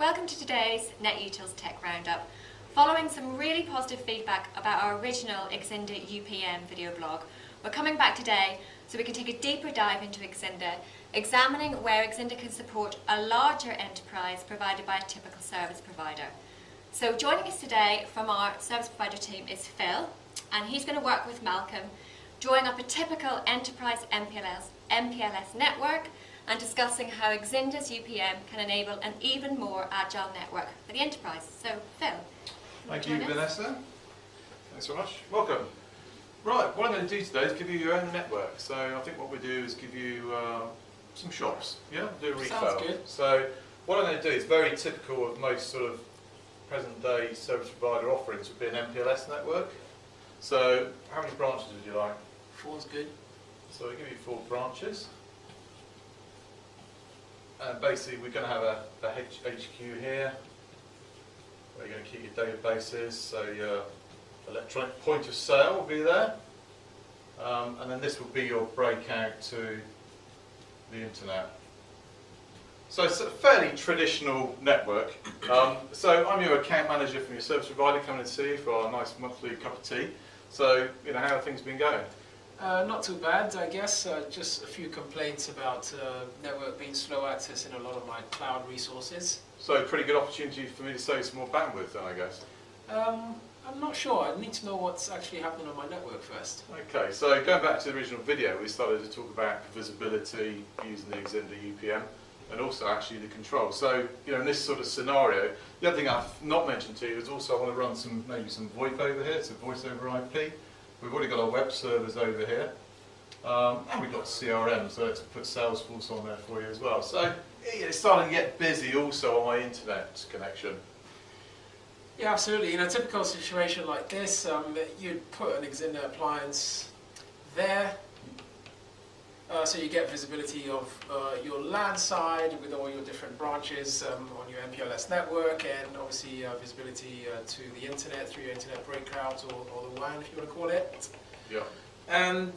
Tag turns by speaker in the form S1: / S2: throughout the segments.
S1: Welcome to today's NetUtils Tech Roundup. Following some really positive feedback about our original Exinda UPM video blog, we're coming back today so we can take a deeper dive into Exinda, examining where Exinda can support a larger enterprise provided by a typical service provider. So joining us today from our service provider team is Phil, and he's going to work with Malcolm, drawing up a typical enterprise MPLS network and discussing how Exinda's UPM can enable an even more agile network for the enterprise. So, Phil.
S2: Thank you, Vanessa. Thanks very much. Welcome. Right, what I'm going to do today is give you your own network. So I think what we do is give you some shops. Yeah, do a refill.
S3: Sounds good.
S2: So what I'm going to do is very typical of most sort of present day service provider offerings would be an MPLS network. So how many branches would you like?
S3: 4's good.
S2: So we give you 4 branches. And basically we're going to have a HQ here, where you're going to keep your databases, so your electronic point of sale will be there. And then this will be your breakout to the internet. So it's a fairly traditional network. So I'm your account manager from your service provider coming to see you for our nice monthly cup of tea. So, you know, how have things been going?
S3: Not too bad, I guess. Just a few complaints about network being slow accessing a lot of my cloud resources.
S2: So pretty good opportunity for me to save some more bandwidth then, I guess.
S3: I'm not sure. I need to know what's actually happening on my network first.
S2: Okay, so going back to the original video, we started to talk about visibility using the Exinda UPM and also actually the control. So, you know, in this sort of scenario, the other thing I've not mentioned to you is also I want to run maybe some VoIP over here, so voice over IP. We've already got our web servers over here, and we've got CRM, so let's put Salesforce on there for you as well. So it's starting to get busy also on my internet connection.
S3: Yeah, absolutely. In a typical situation like this, you'd put an Exinda appliance there, so you get visibility of your LAN side with all your different branches on your MPLS network, and obviously visibility to the internet through your internet breakout or the WAN, if you want to call it.
S2: Yeah.
S3: And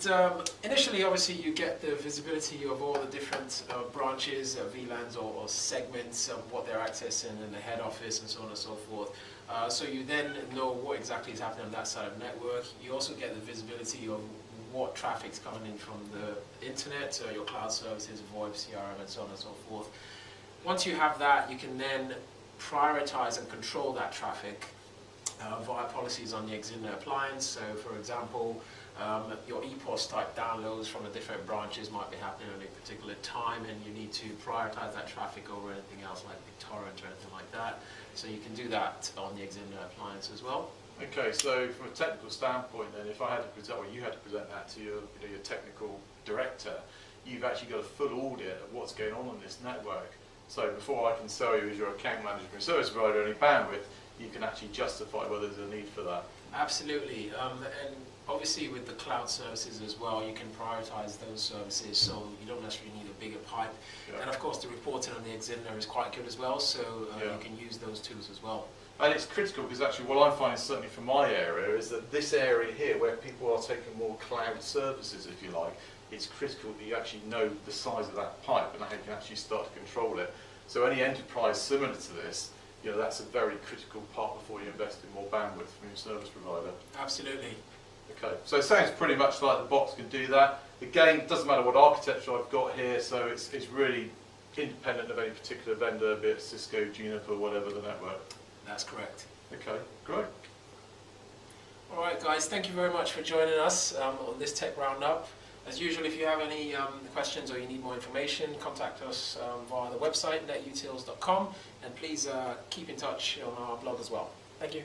S3: initially, obviously, you get the visibility of all the different branches, VLANs or segments of what they're accessing in the head office and so on and so forth. So you then know what exactly is happening on that side of the network. You also get the visibility of what traffic's coming in from the internet, so your cloud services, VoIP, CRM, and so on and so forth. Once you have that, you can then prioritize and control that traffic via policies on the Exinda appliance. So, for example, your EPOS type downloads from the different branches might be happening at a particular time, and you need to prioritize that traffic over anything else like BitTorrent or anything like that. So you can do that on the Exinda appliance as well.
S2: Okay, so from a technical standpoint then, if I had to present, or you had to present that to your technical director, you've actually got a full audit of what's going on this network. So before I can sell you as your account manager and service provider any bandwidth, you can actually justify whether there's a need for that.
S3: Absolutely, and obviously with the cloud services as well, you can prioritize those services, so you don't necessarily need a bigger pipe. Yeah. And of course the reporting on the Exinda is quite good as well, so you can use those tools as well.
S2: And it's critical because actually what I'm finding certainly from my area is that this area here where people are taking more cloud services, if you like, it's critical that you actually know the size of that pipe and how you can actually start to control it. So any enterprise similar to this, you know, that's a very critical part before you invest in more bandwidth from your service provider.
S3: Absolutely.
S2: Okay, so it sounds pretty much like the box can do that. Again, it doesn't matter what architecture I've got here, so it's really independent of any particular vendor, be it Cisco, Juniper, whatever the network.
S3: That's correct.
S2: Okay, great.
S3: All right, guys, thank you very much for joining us on this Tech Roundup. As usual, if you have any questions or you need more information, contact us via the website, netutils.com, and please keep in touch on our blog as well. Thank you.